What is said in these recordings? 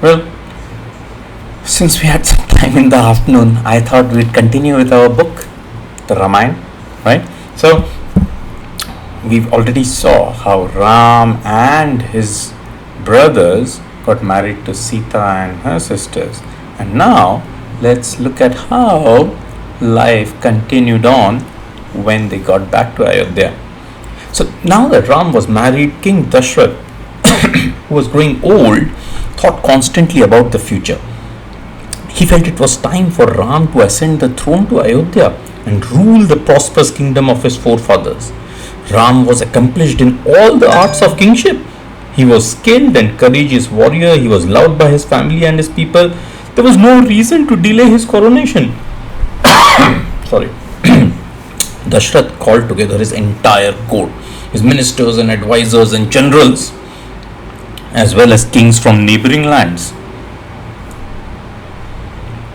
Well, since we had some time in the afternoon, I thought we'd continue with our book, the Ramayana, right? So, we've already saw how Ram and his brothers got married to Sita and her sisters. And now, let's look at how life continued on when they got back to Ayodhya. So, now that Ram was married, King Dashrath, who was growing old, thought constantly about the future. He felt it was time for Ram to ascend the throne to Ayodhya and rule the prosperous kingdom of his forefathers. Ram was accomplished in all the arts of kingship. He was skilled and courageous warrior. He was loved by his family and his people. There was no reason to delay his coronation. Sorry. Dashrath called together his entire court, his ministers and advisors and generals, as well as kings from neighboring lands.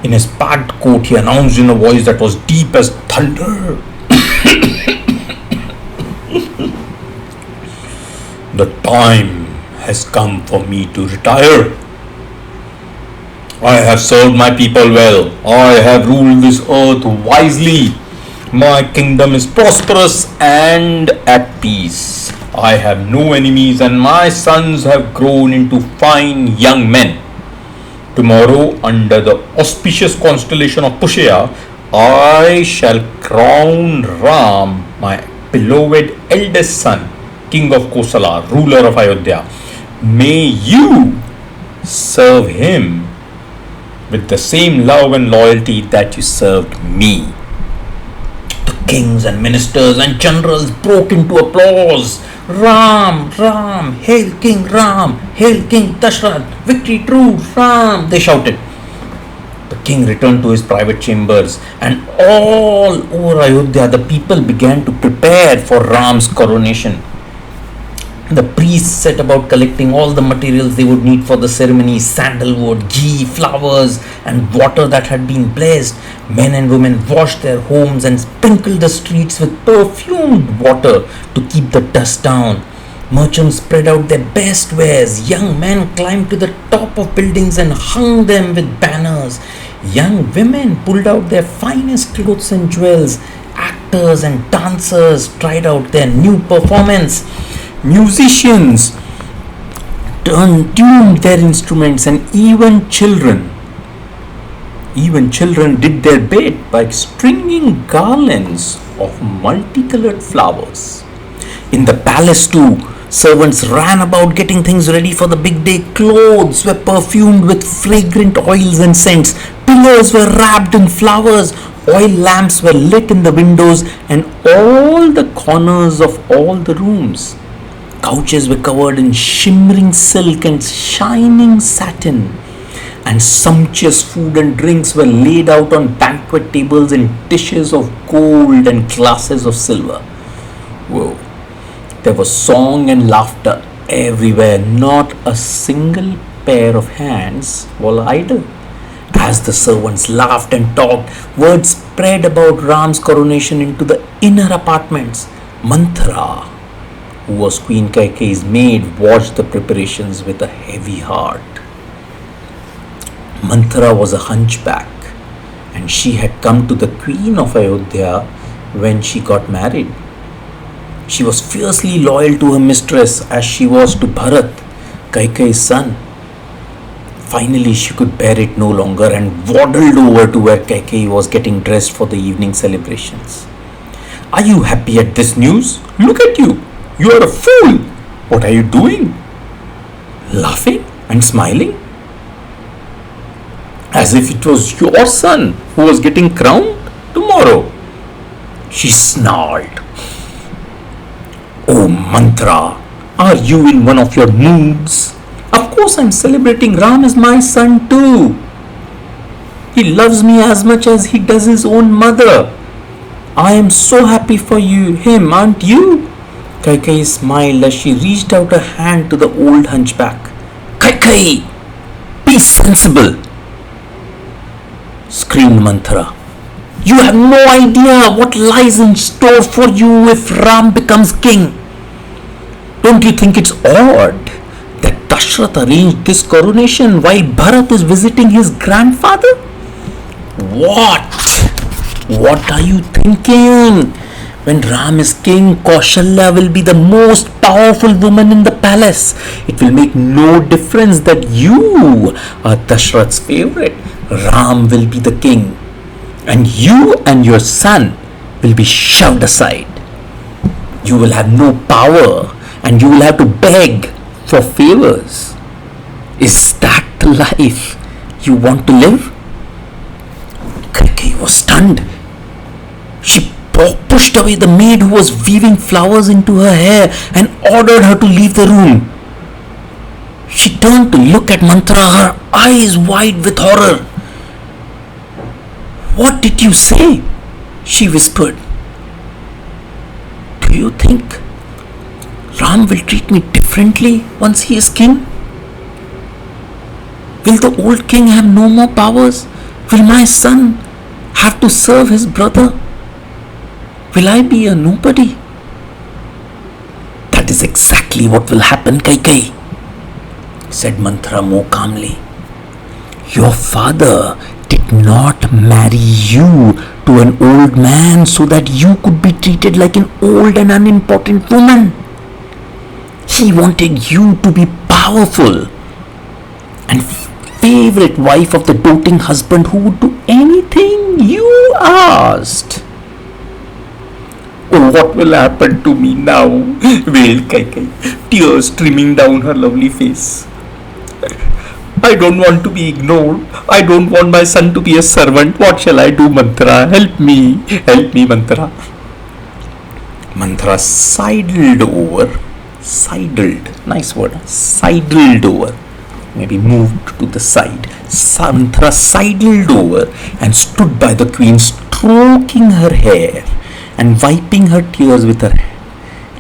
In his packed court, he announced in a voice that was deep as thunder, "The time has come for me to retire. I have served my people well. I have ruled this earth wisely. My kingdom is prosperous and at peace. I have no enemies, and my sons have grown into fine young men. Tomorrow, under the auspicious constellation of Pushya, I shall crown Ram, my beloved eldest son, king of Kosala, ruler of Ayodhya. May you serve him with the same love and loyalty that you served me." The kings and ministers and generals broke into applause. "Ram, Ram, hail King Ram, hail King Dashrath, victory true, Ram," they shouted. The king returned to his private chambers, and all over Ayodhya the people began to prepare for Ram's coronation. The priests set about collecting all the materials they would need for the ceremony: sandalwood, ghee, flowers, and water that had been blessed. Men and women washed their homes and sprinkled the streets with perfumed water to keep the dust down. Merchants spread out their best wares. Young men climbed to the top of buildings and hung them with banners. Young women pulled out their finest clothes and jewels. Actors and dancers tried out their new performance. Musicians tuned their instruments, and even children did their bit by stringing garlands of multicolored flowers. In the palace too, servants ran about getting things ready for the big day. Clothes were perfumed with fragrant oils and scents. Pillars were wrapped in flowers. Oil lamps were lit in the windows and all the corners of all the rooms. Couches were covered in shimmering silk and shining satin, and sumptuous food and drinks were laid out on banquet tables in dishes of gold and glasses of silver. Whoa. There was song and laughter everywhere. Not a single pair of hands was idle. As the servants laughed and talked, word spread about Ram's coronation into the inner apartments. Manthara, who was Queen Kaikeyi's maid, watched the preparations with a heavy heart. Manthara was a hunchback, and she had come to the Queen of Ayodhya when she got married. She was fiercely loyal to her mistress as she was to Bharat, Kaikeyi's son. Finally, she could bear it no longer and waddled over to where Kaikeyi was getting dressed for the evening celebrations. "Are you happy at this news? Look at you! You are a fool! What are you doing? Laughing and smiling? As if it was your son who was getting crowned tomorrow." She snarled. "Oh, Manthara, are you in one of your moods? Of course I'm celebrating Ram as my son too. He loves me as much as he does his own mother. I am so happy for him, aren't you?" Kaikeyi smiled as she reached out a hand to the old hunchback. "Kaikeyi, be sensible!" screamed Manthara. "You have no idea what lies in store for you if Ram becomes king. Don't you think it's odd that Dashrath Dashrath arranged this coronation while Bharat is visiting his grandfather? What? What are you thinking? When Ram is king, Kaushalya will be the most powerful woman in the palace. It will make no difference that you are Dashrath's favorite. Ram will be the king, and you and your son will be shoved aside. You will have no power, and you will have to beg for favors. Is that the life you want to live? Kaikeyi was stunned. She pushed away the maid who was weaving flowers into her hair and ordered her to leave the room. She turned to look at Manthara, her eyes wide with horror. What did you say? She whispered. Do you think Ram will treat me differently once he is king? Will the old king have no more powers? Will my son have to serve his brother? Will I be a nobody? That is exactly what will happen, Kaikeyi, said Manthara more calmly. Your father did not marry you to an old man so that you could be treated like an old and unimportant woman. He wanted you to be powerful and favorite wife of the doting husband who would do anything you asked. Oh, what will happen to me now? Wailed Kaikeyi, tears streaming down her lovely face. I don't want to be ignored. I don't want my son to be a servant. What shall I do, Manthara? Help me, Manthara. Manthara sidled over, maybe moved to the side. Manthara sidled over and stood by the queen, stroking her hair and wiping her tears with her hand.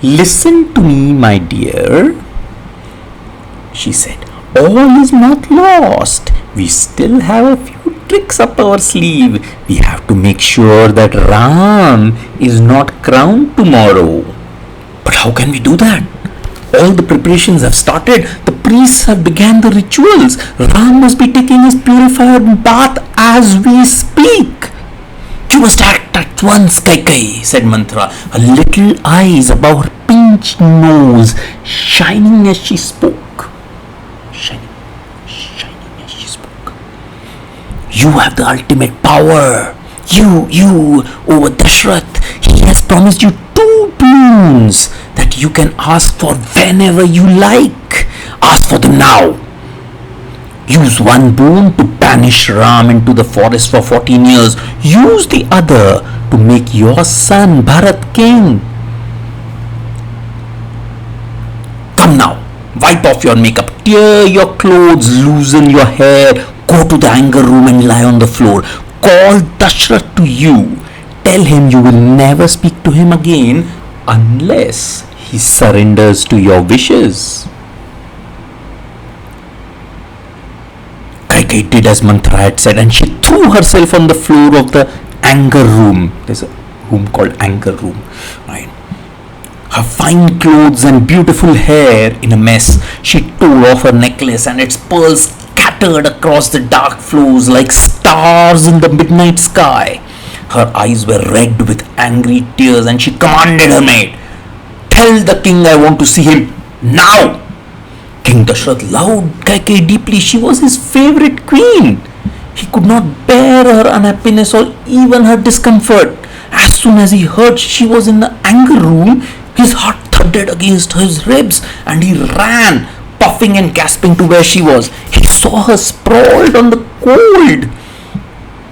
Listen to me, my dear, she said. All is not lost. We still have a few tricks up our sleeve. We have to make sure that Ram is not crowned tomorrow. But how can we do that? All the preparations have started. The priests have begun the rituals. Ram must be taking his purified bath as we speak. You must act at once, Kaikeyi, said Manthara, her little eyes above her pinched nose shining as she spoke. You have the ultimate power. You over Dashrath. He has promised you 2 boons that you can ask for whenever you like. Ask for them now. Use one boon to banish Ram into the forest for 14 years. Use the other to make your son Bharat king. Come now, wipe off your makeup, tear your clothes, loosen your hair, go to the anger room and lie on the floor. Call Dashrath to you. Tell him you will never speak to him again unless he surrenders to your wishes. Kaikeyi did as Manthara had said, and she threw herself on the floor of the anger room. There's a room called anger room, right? Her fine clothes and beautiful hair in a mess. She tore off her necklace and its pearls scattered across the dark floors like stars in the midnight sky. Her eyes were red with angry tears, and she commanded her maid, Tell the king I want to see him now. King Dashrath loved Kaikeyi deeply. She was his favorite queen. He could not bear her unhappiness or even her discomfort. As soon as he heard she was in the anger room, his heart thudded against his ribs and he ran, puffing and gasping, to where she was. He saw her sprawled on the cold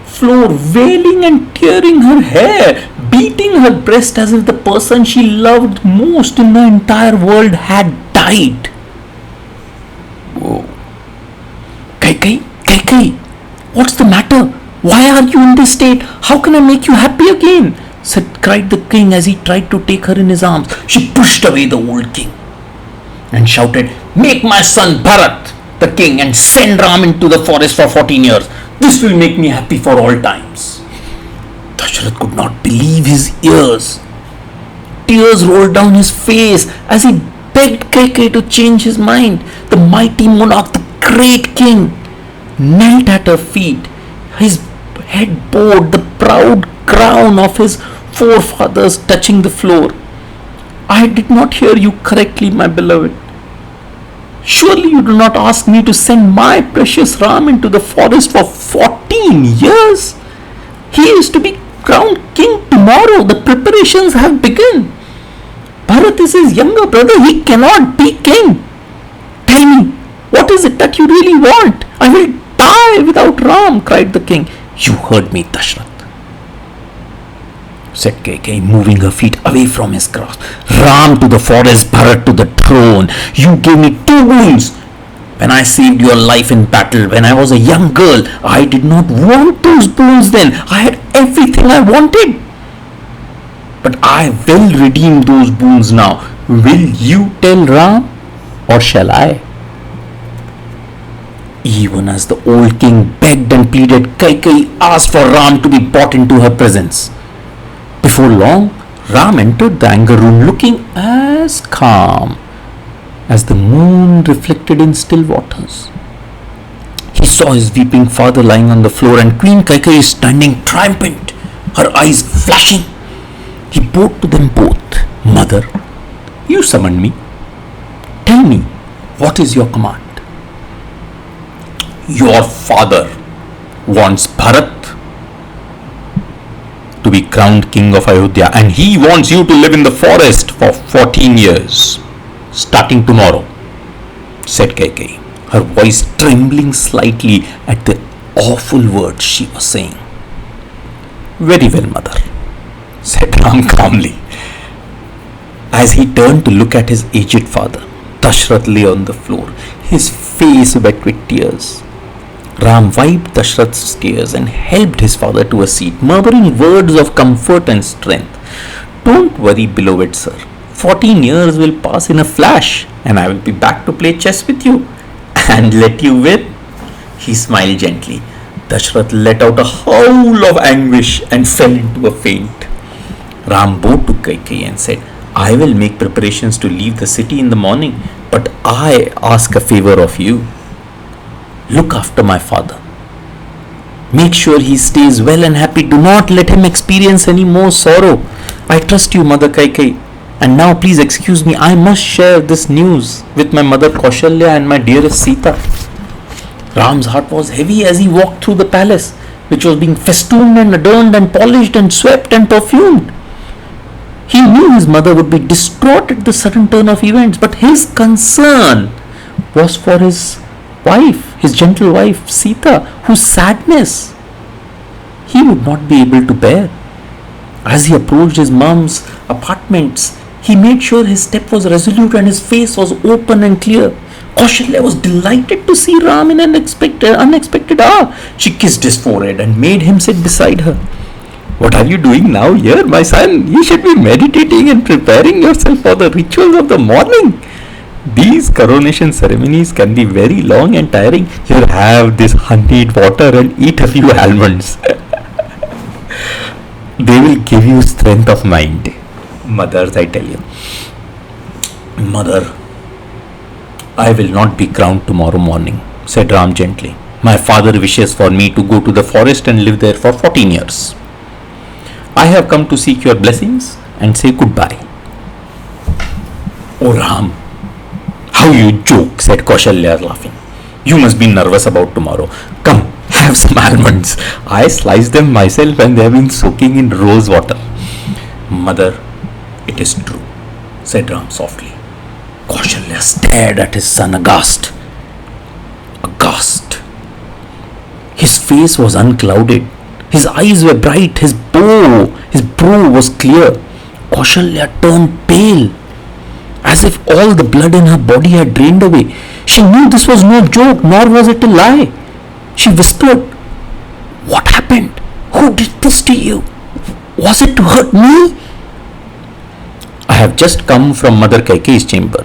floor, wailing and tearing her hair, beating her breast as if the person she loved most in the entire world had died. Whoa. Kaikeyi, what's the matter? Why are you in this state? How can I make you happy again? Cried the king as he tried to take her in his arms. She pushed away the old king and shouted, Make my son Bharat the king and send Ram into the forest for 14 years. This will make me happy for all times. Dashrath could not believe his ears. Tears rolled down his face as he begged Kaikeyi to change his mind. The mighty monarch, the great king, knelt at her feet, his head bowed, the proud crown of his forefathers touching the floor. I did not hear you correctly, my beloved. Surely you do not ask me to send my precious Ram into the forest for 14 years? He is to be crowned king tomorrow. The preparations have begun. Bharat is his younger brother. He cannot be king. Tell me, what is it that you really want? I will die without Ram, cried the king. You heard me, Dashrath, said Kaikeyi, moving her feet away from his grasp. Ram to the forest, Bharat to the throne. You gave me 2 boons. When I saved your life in battle, when I was a young girl, I did not want those boons then. I had everything I wanted. But I will redeem those boons now. Will you tell Ram, or shall I? Even as the old king begged and pleaded, Kaikeyi asked for Ram to be brought into her presence. Before long, Ram entered the anger room looking as calm as the moon reflected in still waters. He saw his weeping father lying on the floor and Queen Kaikeyi standing triumphant, her eyes flashing. He bowed to them both. Mother, you summoned me. Tell me, what is your command? Your father wants Bharat to be crowned king of Ayodhya, and he wants you to live in the forest for 14 years, starting tomorrow, said Kaikeyi, her voice trembling slightly at the awful words she was saying. Very well, mother, said Ram calmly. As he turned to look at his aged father, Dashrath lay on the floor, his face wet with tears. Ram wiped Dashrath's tears and helped his father to a seat, murmuring words of comfort and strength. Don't worry, beloved sir. 14 years will pass in a flash, and I will be back to play chess with you and let you win. He smiled gently. Dashrath let out a howl of anguish and fell into a faint. Ram bowed to Kaikeyi and said, I will make preparations to leave the city in the morning, but I ask a favor of you. Look after my father. Make sure he stays well and happy. Do not let him experience any more sorrow. I trust you, Mother Kaikeyi. And now please excuse me, I must share this news with my mother Kaushalya and my dearest Sita. Ram's heart was heavy as he walked through the palace, which was being festooned and adorned and polished and swept and perfumed. He knew his mother would be distraught at the sudden turn of events, but his concern was for his wife, his gentle wife Sita, whose sadness he would not be able to bear. As he approached his mom's apartments, he made sure his step was resolute and his face was open and clear. Kaushalya was delighted to see Ram in an unexpected hour. She kissed his forehead and made him sit beside her. What are you doing now here, my son? You should be meditating and preparing yourself for the rituals of the morning. These coronation ceremonies can be very long and tiring. Here, have this honeyed water and eat a few almonds. They will give you strength of mind. Mothers, I tell you. Mother, I will not be crowned tomorrow morning, said Ram gently. My father wishes for me to go to the forest and live there for 14 years. I have come to seek your blessings and say goodbye. Oh Ram, how you joke, said Kaushalya laughing. You must be nervous about tomorrow. Come, have some almonds. I sliced them myself and they have been soaking in rose water. Mother, it is true, said Ram softly. Kaushalya stared at his son aghast. Aghast. His face was unclouded. His eyes were bright. His brow was clear. Kaushalya turned pale, as if all the blood in her body had drained away. She knew this was no joke, nor was it a lie. She whispered, What happened? Who did this to you? Was it to hurt me? I have just come from Mother Kaikeyi's chamber.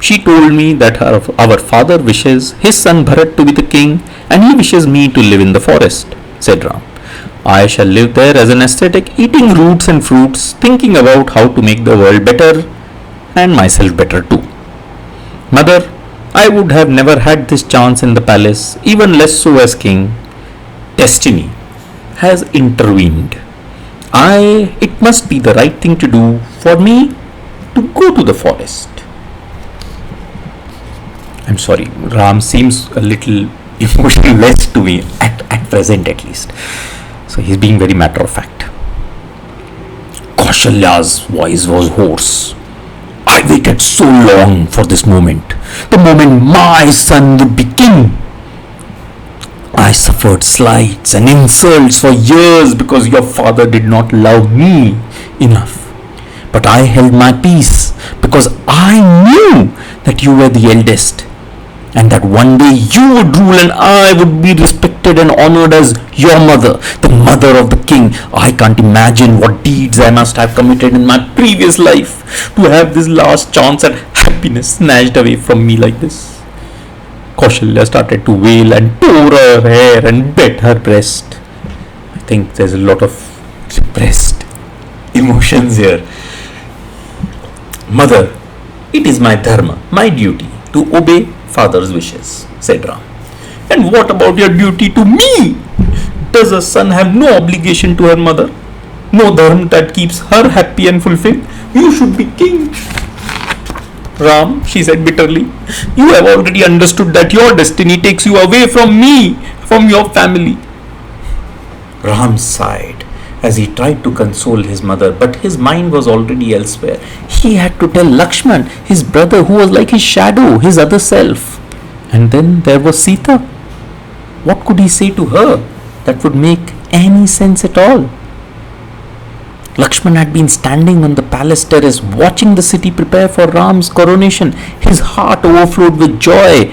She told me that our father wishes his son Bharat to be the king and he wishes me to live in the forest, said Ram. I shall live there as an ascetic, eating roots and fruits, thinking about how to make the world better and myself better too. Mother, I would have never had this chance in the palace, even less so as king. Destiny has intervened. It must be the right thing to do for me to go to the forest. I'm sorry, Ram seems a little emotionless to me, at present at least. So he's being very matter of fact. Kaushalya's voice was hoarse. I waited so long for this moment. The moment my son would be king. I suffered slights and insults for years because your father did not love me enough. But I held my peace because I knew that you were the eldest and that one day you would rule and I would be respected and honored as your mother, the mother of the king. I can't imagine what deeds I must have committed in my previous life to have this last chance at happiness snatched away from me like this. Kaushalya started to wail and tore her hair and beat her breast. I think there's a lot of repressed emotions here. Mother, it is my dharma, my duty to obey father's wishes, said Ram. And what about your duty to me? Does a son have no obligation to her mother? No dharma that keeps her happy and fulfilled? You should be king. Ram, she said bitterly, you have already understood that your destiny takes you away from me, from your family. Ram sighed as he tried to console his mother, but his mind was already elsewhere. He had to tell Lakshman, his brother, who was like his shadow, his other self. And then there was Sita. What could he say to her that would make any sense at all? Lakshman had been standing on the palace terrace watching the city prepare for Ram's coronation. His heart overflowed with joy,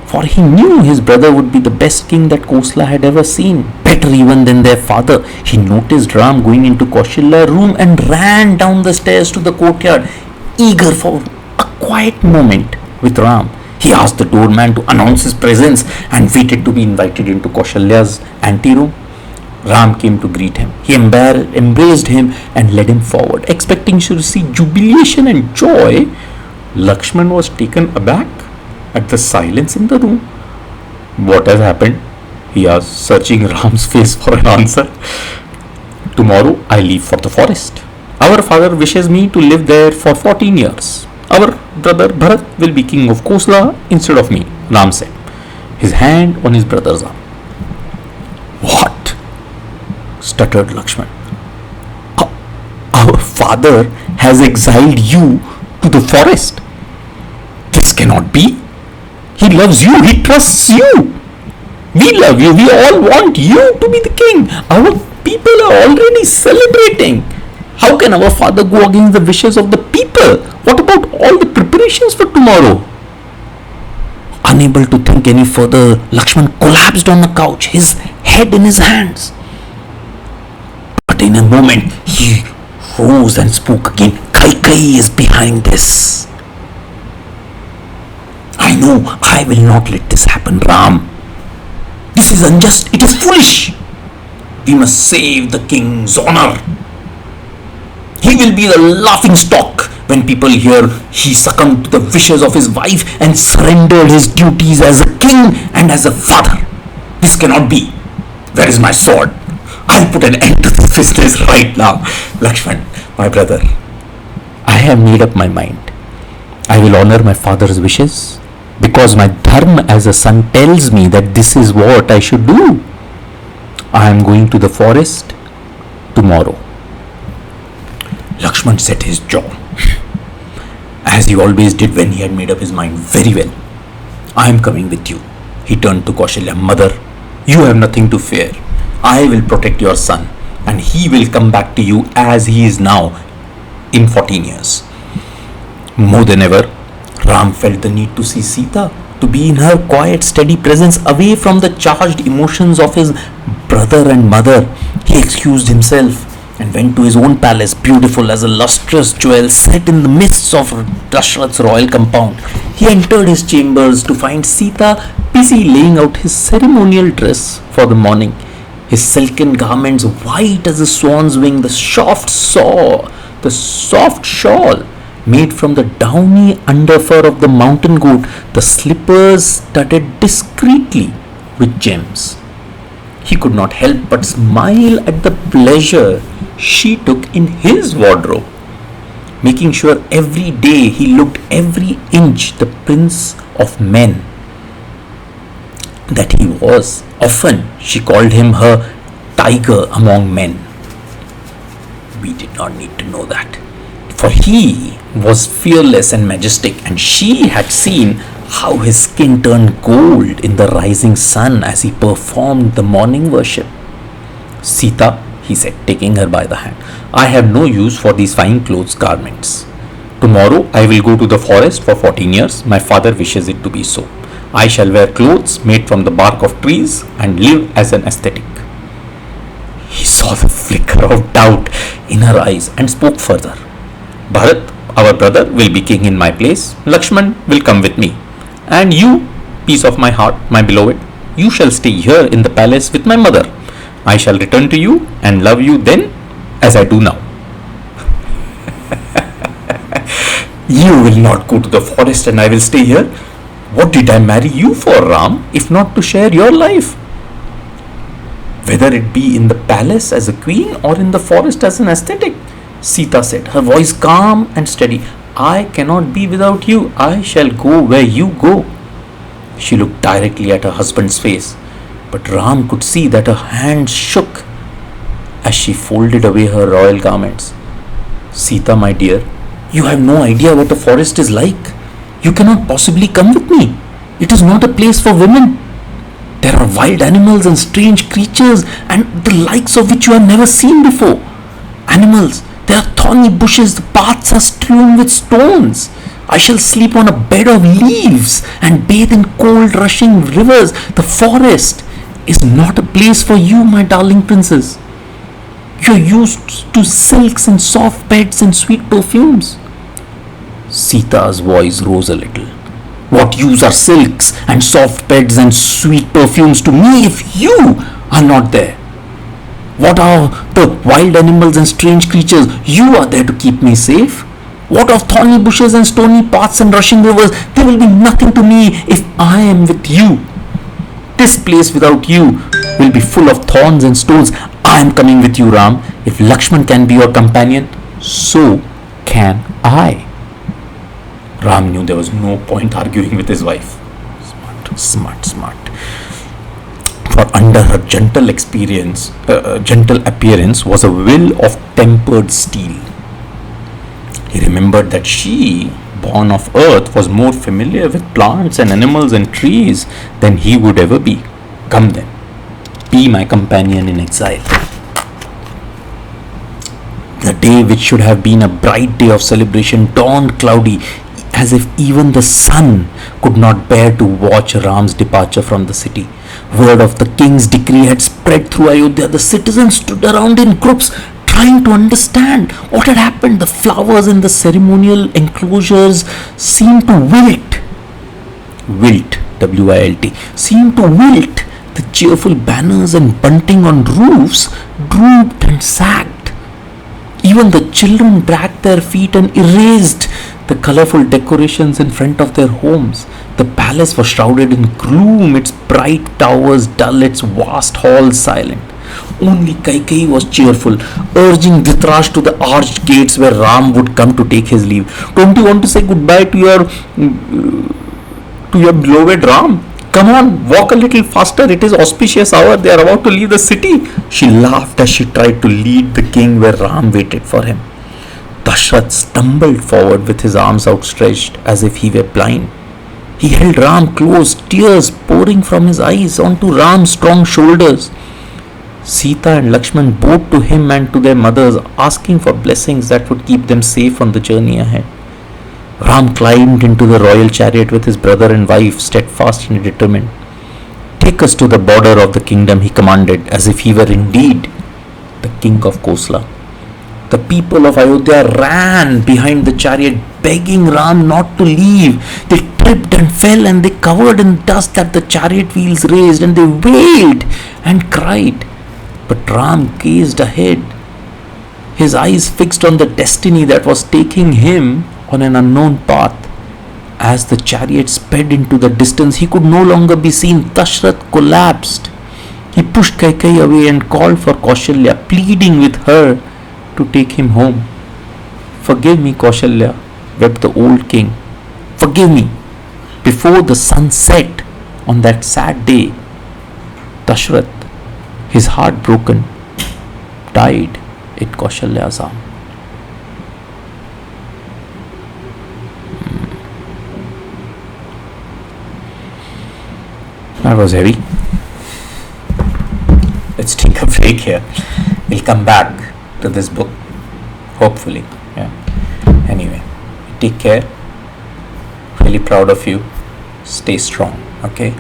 for he knew his brother would be the best king that Kosala had ever seen, better even than their father. He noticed Ram going into Kaushalya's room and ran down the stairs to the courtyard, eager for a quiet moment with Ram. He asked the doorman to announce his presence and waited to be invited into Kaushalya's anteroom. Ram came to greet him. He embraced him and led him forward, expecting to see jubilation and joy. Lakshman was taken aback at the silence in the room. What has happened? He asked, searching Ram's face for an answer. Tomorrow I leave for the forest. Our father wishes me to live there for 14 years. Our brother Bharat will be king of Kosala instead of me, Ram said, his hand on his brother's arm. What? Stuttered Lakshman. Our father has exiled you to the forest. This cannot be. He loves you. He trusts you. We love you. We all want you to be the king. Our people are already celebrating. How can our father go against the wishes of the people? What about all the preparations for tomorrow? Unable to think any further, Lakshman collapsed on the couch, his head in his hands. But in a moment, he rose and spoke again. Kaikeyi is behind this. I know I will not let this happen, Ram. This is unjust. It is foolish. We must save the king's honor. He will be the laughing stock when people hear he succumbed to the wishes of his wife and surrendered his duties as a king and as a father. This cannot be. Where is my sword? I'll put an end to this business right now. Lakshman, my brother, I have made up my mind. I will honor my father's wishes because my dharma as a son tells me that this is what I should do. I am going to the forest tomorrow. Lakshman set his jaw, as he always did when he had made up his mind. Very well. I am coming with you. He turned to Kaushalya. Mother, you have nothing to fear. I will protect your son and he will come back to you as he is now in 14 years. More than ever, Ram felt the need to see Sita, to be in her quiet, steady presence away from the charged emotions of his brother and mother. He excused himself and went to his own palace, beautiful as a lustrous jewel set in the midst of Dashrath's royal compound. He entered his chambers to find Sita busy laying out his ceremonial dress for the morning. His silken garments white as a swan's wing, the soft shawl made from the downy underfur of the mountain goat, the slippers studded discreetly with gems. He could not help but smile at the pleasure she took in his wardrobe, making sure every day he looked every inch the prince of men that he was. Often she called him her tiger among men. We did not need to know that, for he was fearless and majestic, and she had seen how his skin turned gold in the rising sun as he performed the morning worship. Sita, he said, taking her by the hand, I have no use for these fine clothes garments. Tomorrow I will go to the forest for 14 years. My father wishes it to be so. I shall wear clothes made from the bark of trees and live as an ascetic. He saw the flicker of doubt in her eyes and spoke further. Bharat, our brother, will be king in my place. Lakshman will come with me. And you, piece of my heart, my beloved, you shall stay here in the palace with my mother. I shall return to you and love you then as I do now. You will not go to the forest and I will stay here. What did I marry you for, Ram, if not to share your life? Whether it be in the palace as a queen or in the forest as an ascetic, Sita said, her voice calm and steady. I cannot be without you. I shall go where you go. She looked directly at her husband's face, but Ram could see that her hands shook as she folded away her royal garments. Sita, my dear, you have no idea what a forest is like. You cannot possibly come with me. It is not a place for women. There are wild animals and strange creatures, and the likes of which you have never seen before. Animals, there are thorny bushes, the paths are strewn with stones. I shall sleep on a bed of leaves and bathe in cold rushing rivers. The forest is not a place for you, my darling princess. You are used to silks and soft beds and sweet perfumes. Sita's voice rose a little. What use are silks and soft beds and sweet perfumes to me if you are not there? What are the wild animals and strange creatures? You are there to keep me safe. What of thorny bushes and stony paths and rushing rivers? They will be nothing to me if I am with you. This place without you will be full of thorns and stones. I am coming with you, Ram. If Lakshman can be your companion, so can I. Ram knew there was no point arguing with his wife. Smart. For under her gentle appearance was a will of tempered steel. He remembered that she, born of earth, was more familiar with plants and animals and trees than he would ever be. Come then, be my companion in exile. The day which should have been a bright day of celebration dawned cloudy, as if even the sun could not bear to watch Ram's departure from the city. Word of the king's decree had spread through Ayodhya. The citizens stood around in groups, trying to understand what had happened. The flowers in the ceremonial enclosures seemed to wilt. W-I-L-T. Seemed to wilt. The cheerful banners and bunting on roofs drooped and sagged. Even the children dragged their feet and erased the colorful decorations in front of their homes. The palace was shrouded in gloom, its bright towers dull, its vast halls silent. Only Kaikeyi was cheerful, urging Dhritarashtra to the arched gates where Ram would come to take his leave. Don't you want to say goodbye to your beloved Ram? Come on, walk a little faster. It is auspicious hour. They are about to leave the city. She laughed as she tried to lead the king where Ram waited for him. Dashrath stumbled forward with his arms outstretched as if he were blind. He held Ram close, tears pouring from his eyes onto Ram's strong shoulders. Sita and Lakshman bowed to him and to their mothers, asking for blessings that would keep them safe on the journey ahead. Ram climbed into the royal chariot with his brother and wife, steadfast and determined. Take us to the border of the kingdom, he commanded, as if he were indeed the king of Kosla. The people of Ayodhya ran behind the chariot, begging Ram not to leave. They tripped and fell, and they covered in dust that the chariot wheels raised, and they wailed and cried. But Ram gazed ahead, his eyes fixed on the destiny that was taking him on an unknown path. As the chariot sped into the distance, he could no longer be seen. Dashrath collapsed. He pushed Kaikeyi away and called for Kaushalya, pleading with her to take him home. Forgive me, Kaushalya, wept the old king. Forgive me. Before the sun set on that sad day, Dashrath, his heart broken, died in Kaushalya's arms. That was heavy. Let's take a break here. We'll come back to this book, hopefully. Yeah. Anyway, take care. Really proud of you. Stay strong. Okay.